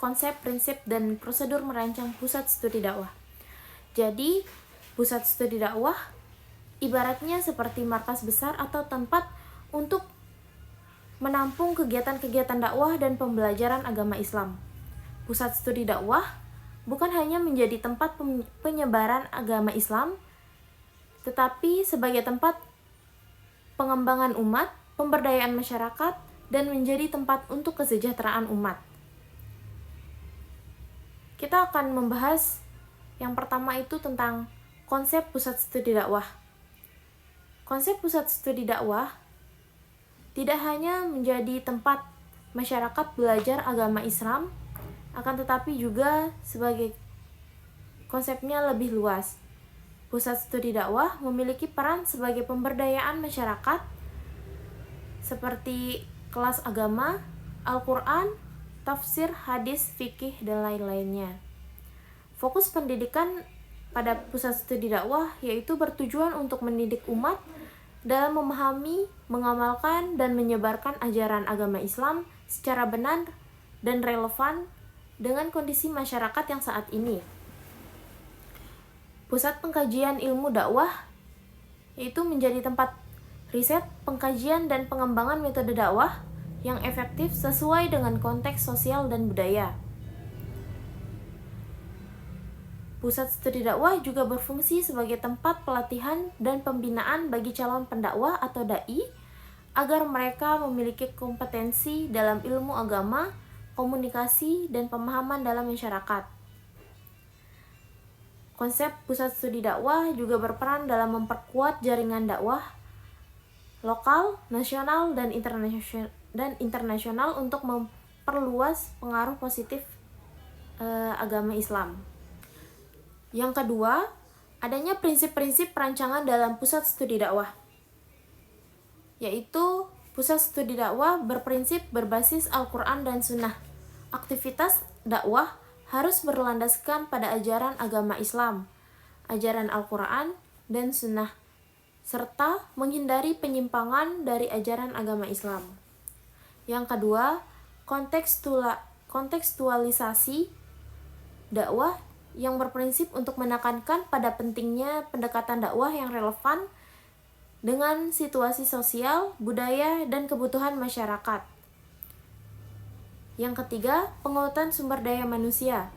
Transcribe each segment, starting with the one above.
konsep, prinsip, dan prosedur merancang pusat studi dakwah. Jadi, pusat studi dakwah ibaratnya seperti markas besar atau tempat untuk menampung kegiatan-kegiatan dakwah dan pembelajaran agama Islam. Pusat studi dakwah bukan hanya menjadi tempat penyebaran agama Islam, tetapi sebagai tempat pengembangan umat, pemberdayaan masyarakat, dan menjadi tempat untuk kesejahteraan umat. Kita akan membahas yang pertama itu tentang konsep pusat studi dakwah. Konsep pusat studi dakwah tidak hanya menjadi tempat masyarakat belajar agama Islam, akan tetapi juga sebagai konsepnya lebih luas. Pusat studi dakwah memiliki peran sebagai pemberdayaan masyarakat seperti kelas agama, Al-Quran, tafsir, hadis, fikih, dan lain-lainnya. Fokus pendidikan pada pusat studi dakwah yaitu bertujuan untuk mendidik umat dalam memahami, mengamalkan, dan menyebarkan ajaran agama Islam secara benar dan relevan dengan kondisi masyarakat yang saat ini. Pusat pengkajian ilmu dakwah yaitu menjadi tempat riset, pengkajian, dan pengembangan metode dakwah yang efektif sesuai dengan konteks sosial dan budaya. Pusat studi dakwah juga berfungsi sebagai tempat pelatihan dan pembinaan bagi calon pendakwah atau dai agar mereka memiliki kompetensi dalam ilmu agama, komunikasi, dan pemahaman dalam masyarakat. Konsep pusat studi dakwah juga berperan dalam memperkuat jaringan dakwah lokal, nasional, dan internasional untuk memperluas pengaruh positif agama Islam. Yang kedua, adanya prinsip-prinsip perancangan dalam pusat studi dakwah, yaitu pusat studi dakwah berprinsip berbasis Al-Quran dan Sunnah. Aktivitas dakwah harus berlandaskan pada ajaran agama Islam, ajaran Al-Quran dan Sunnah, serta menghindari penyimpangan dari ajaran agama Islam. Yang kedua, kontekstualisasi dakwah yang berprinsip untuk menekankan pada pentingnya pendekatan dakwah yang relevan dengan situasi sosial, budaya, dan kebutuhan masyarakat. Yang ketiga, penguatan sumber daya manusia,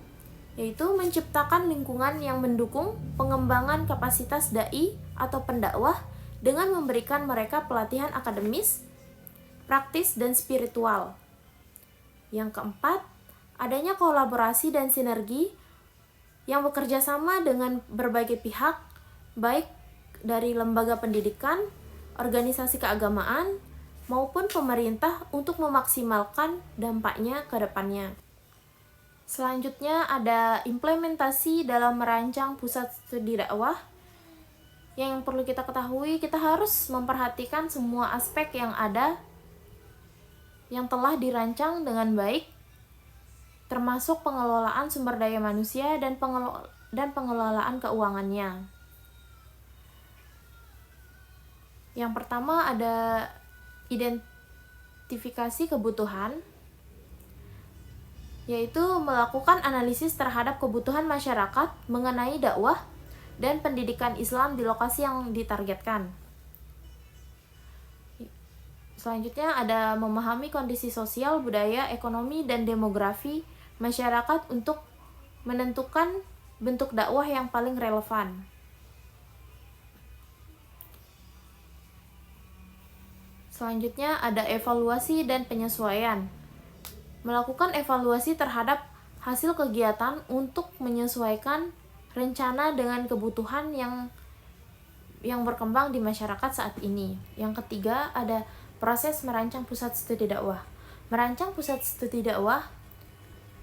yaitu menciptakan lingkungan yang mendukung pengembangan kapasitas dai atau pendakwah dengan memberikan mereka pelatihan akademis, praktis, dan spiritual. Yang keempat, adanya kolaborasi dan sinergi yang bekerja sama dengan berbagai pihak, baik dari lembaga pendidikan, organisasi keagamaan, maupun pemerintah untuk memaksimalkan dampaknya ke depannya. Selanjutnya ada implementasi dalam merancang pusat studi dakwah. Yang perlu kita ketahui, kita harus memperhatikan semua aspek yang ada yang telah dirancang dengan baik, termasuk pengelolaan sumber daya manusia dan pengelolaan keuangannya. Yang pertama ada identifikasi kebutuhan, yaitu melakukan analisis terhadap kebutuhan masyarakat mengenai dakwah dan pendidikan Islam di lokasi yang ditargetkan. Selanjutnya ada memahami kondisi sosial, budaya, ekonomi, dan demografi masyarakat untuk menentukan bentuk dakwah yang paling relevan. Selanjutnya ada evaluasi dan penyesuaian. Melakukan evaluasi terhadap hasil kegiatan untuk menyesuaikan rencana dengan kebutuhan yang berkembang di masyarakat saat ini. Yang ketiga ada proses merancang pusat studi dakwah. Merancang pusat studi dakwah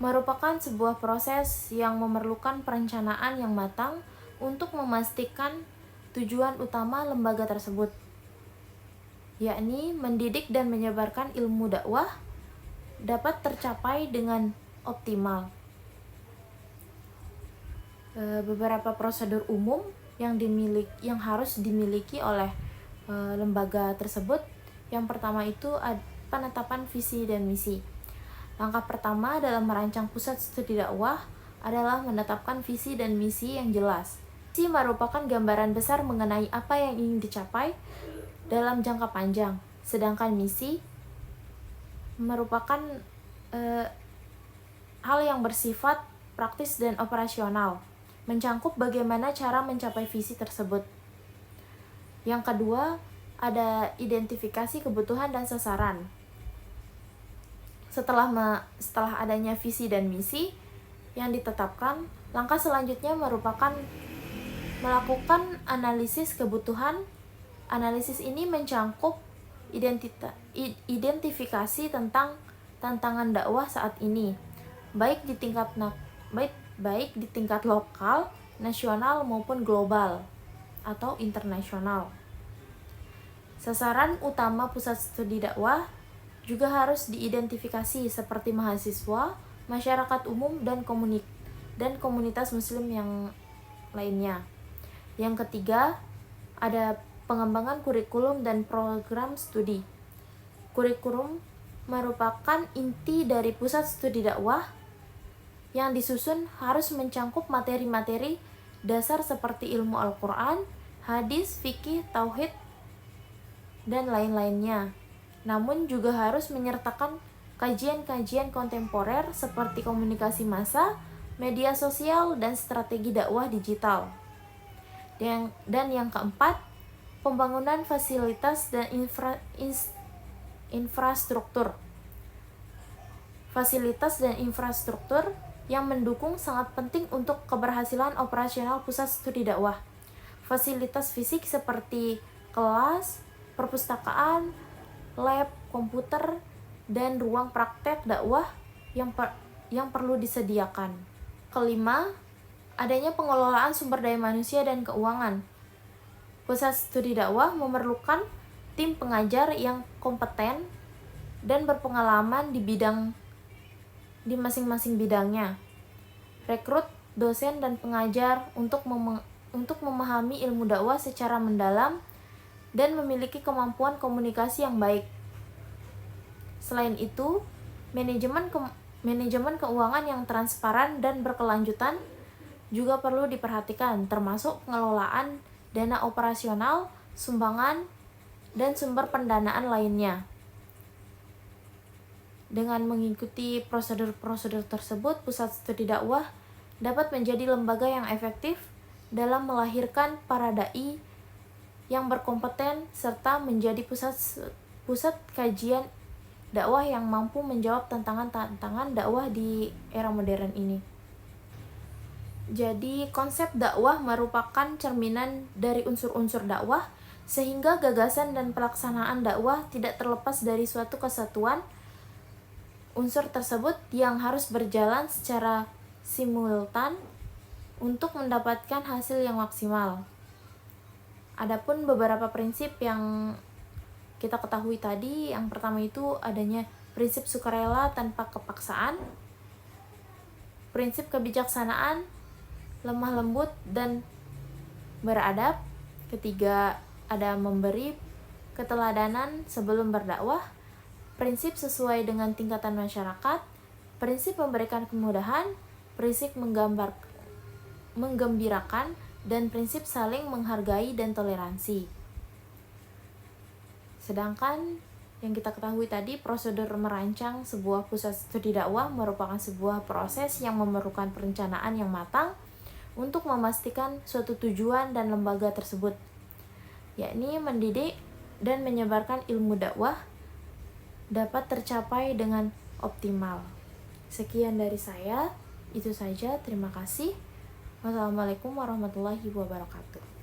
merupakan sebuah proses yang memerlukan perencanaan yang matang untuk memastikan tujuan utama lembaga tersebut, yakni mendidik dan menyebarkan ilmu dakwah dapat tercapai dengan optimal. Beberapa prosedur umum yang harus dimiliki oleh lembaga tersebut. Yang pertama itu penetapan visi dan misi. Langkah pertama dalam merancang pusat studi dakwah adalah menetapkan visi dan misi yang jelas. Visi merupakan gambaran besar mengenai apa yang ingin dicapai dalam jangka panjang, sedangkan misi merupakan hal yang bersifat praktis dan operasional, mencangkup bagaimana cara mencapai visi tersebut. Yang kedua, ada identifikasi kebutuhan dan sasaran. Setelah adanya visi dan misi yang ditetapkan, langkah selanjutnya merupakan melakukan analisis kebutuhan. Analisis ini mencangkup identifikasi tentang tantangan dakwah saat ini, baik di tingkat lokal, nasional maupun global atau internasional. Sasaran utama pusat studi dakwah juga harus diidentifikasi seperti mahasiswa, masyarakat umum, dan komunitas muslim yang lainnya. Yang ketiga, ada pengembangan kurikulum dan program studi. Kurikulum merupakan inti dari pusat studi dakwah yang disusun harus mencangkup materi-materi dasar seperti ilmu Al-Quran, hadis, fikih, tauhid, dan lain-lainnya. Namun juga harus menyertakan kajian-kajian kontemporer seperti komunikasi massa, media sosial, dan strategi dakwah digital. Dan yang keempat, pembangunan fasilitas dan infrastruktur. Fasilitas dan infrastruktur yang mendukung sangat penting untuk keberhasilan operasional pusat studi dakwah. Fasilitas fisik seperti kelas, perpustakaan, lab, komputer, dan ruang praktek dakwah yang perlu disediakan. Kelima, adanya pengelolaan sumber daya manusia dan keuangan. Pusat studi dakwah memerlukan tim pengajar yang kompeten dan berpengalaman di masing-masing bidangnya. Rekrut dosen dan pengajar untuk memahami ilmu dakwah secara mendalam dan memiliki kemampuan komunikasi yang baik. Selain itu, manajemen keuangan yang transparan dan berkelanjutan juga perlu diperhatikan, termasuk pengelolaan dana operasional, sumbangan, dan sumber pendanaan lainnya. Dengan mengikuti prosedur-prosedur tersebut, pusat studi dakwah dapat menjadi lembaga yang efektif dalam melahirkan para dai yang berkompeten serta menjadi pusat kajian dakwah yang mampu menjawab tantangan-tantangan dakwah di era modern ini. Jadi, konsep dakwah merupakan cerminan dari unsur-unsur dakwah, sehingga gagasan dan pelaksanaan dakwah tidak terlepas dari suatu kesatuan unsur tersebut yang harus berjalan secara simultan untuk mendapatkan hasil yang maksimal. Adapun beberapa prinsip yang kita ketahui tadi, yang pertama itu adanya prinsip sukarela tanpa kepaksaan, prinsip kebijaksanaan, lemah lembut dan beradab. Ketiga, ada memberi keteladanan sebelum berdakwah, prinsip sesuai dengan tingkatan masyarakat, prinsip memberikan kemudahan, prinsip menggembirakan, dan prinsip saling menghargai dan toleransi. Sedangkan yang kita ketahui tadi, prosedur merancang sebuah pusat studi dakwah merupakan sebuah proses yang memerlukan perencanaan yang matang untuk memastikan suatu tujuan dan lembaga tersebut, yakni mendidik dan menyebarkan ilmu dakwah dapat tercapai dengan optimal. Sekian dari saya, itu saja. Terima kasih. Wassalamualaikum warahmatullahi wabarakatuh.